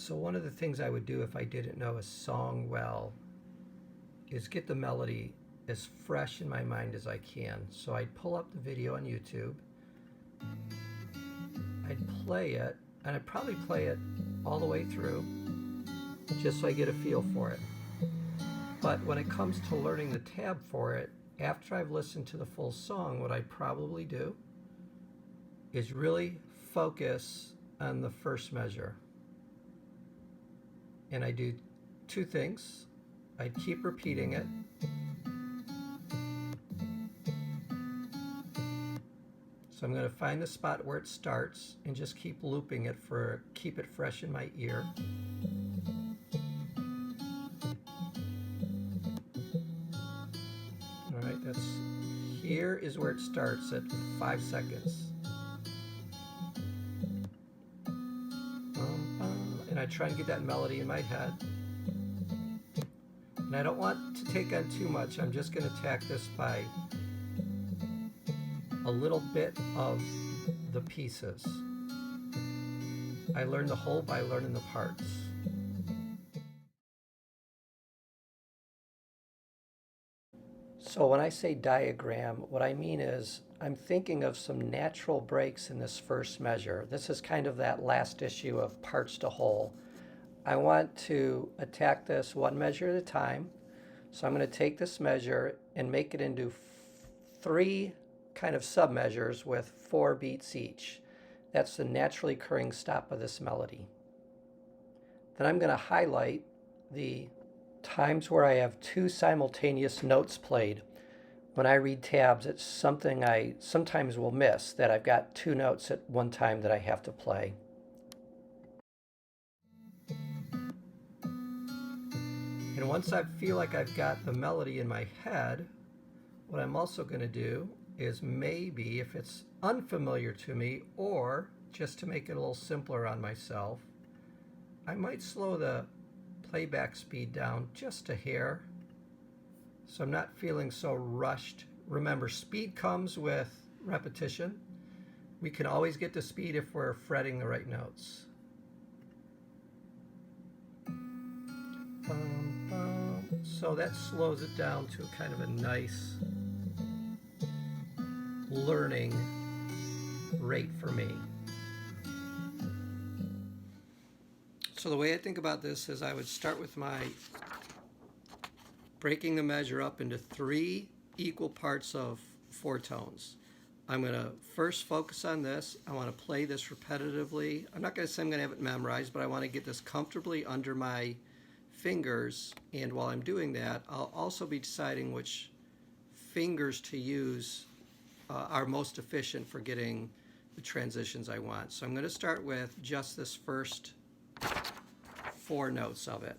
So one of the things I would do if I didn't know a song well is get the melody as fresh in my mind as I can. So I'd pull up the video on YouTube, I'd play it, and I'd probably play it all the way through just so I get a feel for it. But when it comes to learning the tab for it, after I've listened to the full song, what I'd probably do is really focus on the first measure. And I do two things. I'd keep repeating it. So I'm going to find the spot where it starts and just keep looping it keep it fresh in my ear. All right, here is where it starts at 5 seconds. And I try and get that melody in my head. And I don't want to take on too much. I'm just going to attack this by a little bit of the pieces. I learn the whole by learning the parts. So when I say diagram, what I mean is I'm thinking of some natural breaks in this first measure. This is kind of that last issue of parts to whole. I want to attack this one measure at a time. So I'm going to take this measure and make it into 3 kind of sub-measures with 4 beats each. That's the naturally occurring stop of this melody. Then I'm going to highlight the times where I have 2 simultaneous notes played. When I read tabs, it's something I sometimes will miss, that I've got 2 notes at one time that I have to play. And once I feel like I've got the melody in my head, what I'm also going to do is maybe, if it's unfamiliar to me, or just to make it a little simpler on myself, I might slow the playback speed down just a hair so I'm not feeling so rushed. Remember, speed comes with repetition. We can always get to speed if we're fretting the right notes. So that slows it down to kind of a nice learning rate for me. So the way I think about this is I would start with my breaking the measure up into 3 equal parts of 4 tones. I'm going to first focus on this. I want to play this repetitively. I'm not going to say I'm going to have it memorized, but I want to get this comfortably under my fingers, and while I'm doing that, I'll also be deciding which fingers to use are most efficient for getting the transitions I want. So I'm going to start with just this first 4 notes of it.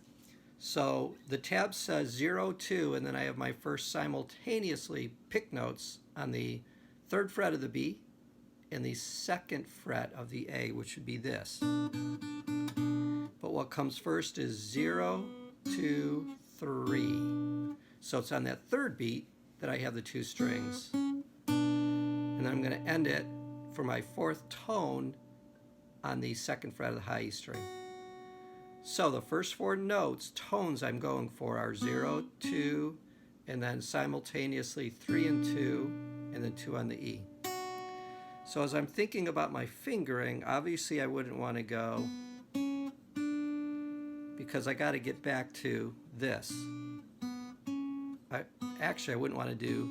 So the tab says 0, 2, and then I have my first simultaneously pick notes on the 3rd fret of the B and the 2nd fret of the A, which would be this. But what comes first is 0, 2, 3. So it's on that 3rd beat that I have the 2 strings. And then I'm going to end it for my 4th tone on the 2nd fret of the high E string. So the first 4 notes, tones I'm going for are 0, 2, and then simultaneously 3 and 2, and then 2 on the E. So as I'm thinking about my fingering, obviously I wouldn't want to go, because I got to get back to this. Actually, I wouldn't want to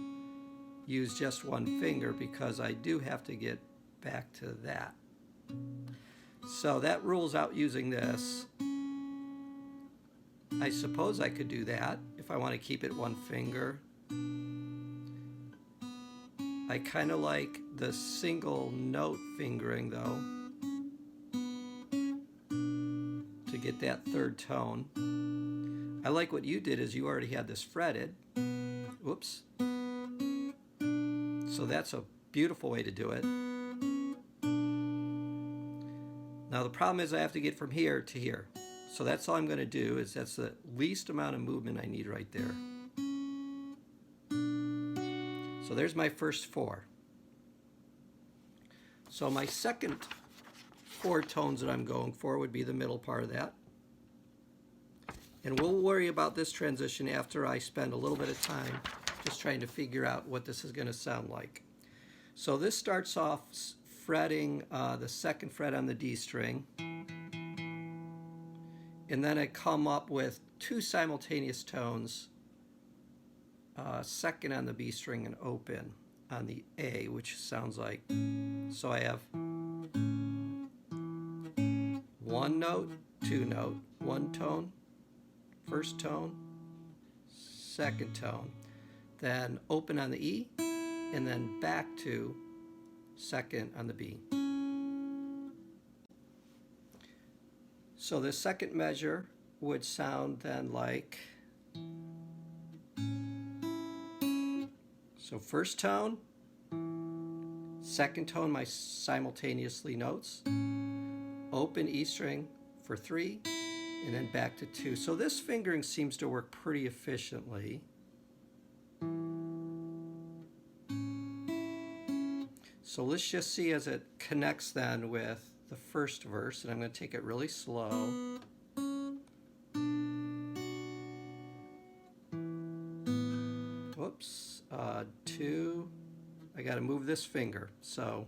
use just one finger, because I do have to get back to that. So that rules out using this. I suppose I could do that if I want to keep it one finger. I kind of like the single note fingering though, to get that 3rd tone. I like what you did is you already had this fretted. Whoops. So that's a beautiful way to do it. Now the problem is I have to get from here to here. So that's all I'm going to do, is that's the least amount of movement I need right there. So there's my first 4. So my second 4 tones that I'm going for would be the middle part of that. And we'll worry about this transition after I spend a little bit of time just trying to figure out what this is going to sound like. So this starts off fretting the second fret on the D string, and then I come up with two simultaneous tones, second on the B string and open on the A, which sounds like, so I have one note, two note, one tone, first tone, second tone, then open on the E, and then back to second on the B. So the second measure would sound then like, so first tone, second tone, my simultaneously notes, open E string for 3, and then back to 2. So this fingering seems to work pretty efficiently. So let's just see as it connects then with the first verse, and I'm going to take it really slow. Whoops, 2. I got to move this finger. So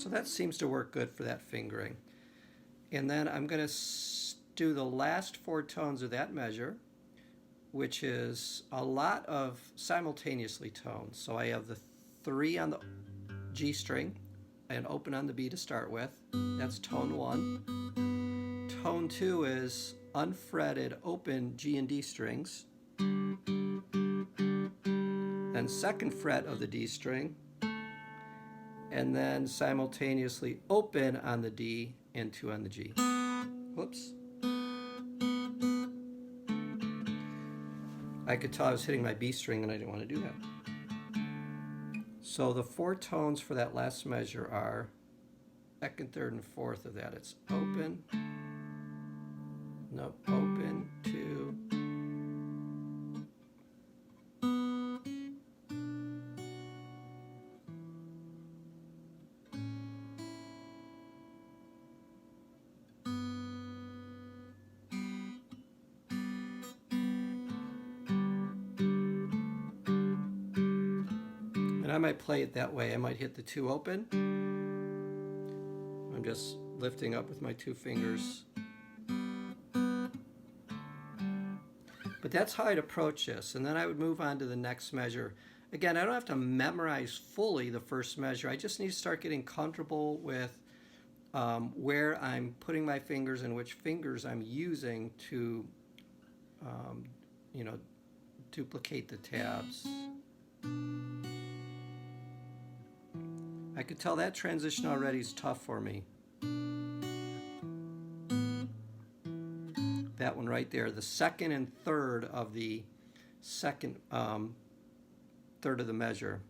that seems to work good for that fingering. And then I'm going to do the last 4 tones of that measure, which is a lot of simultaneously tones. So I have the 3 on the G string and open on the B to start with. That's tone 1. Tone 2 is unfretted open G and D strings. Then second fret of the D string, and then simultaneously open on the D and 2 on the G. Whoops. I could tell I was hitting my B string and I didn't want to do that. So the 4 tones for that last measure are second, third, and fourth of that. It's open, no, open, 2, and I might play it that way. I might hit the 2 open. I'm just lifting up with my 2 fingers. But that's how I'd approach this. And then I would move on to the next measure. Again, I don't have to memorize fully the first measure. I just need to start getting comfortable with where I'm putting my fingers and which fingers I'm using to, duplicate the tabs. I could tell that transition already is tough for me. That one right there, the second and third of the second third of the measure.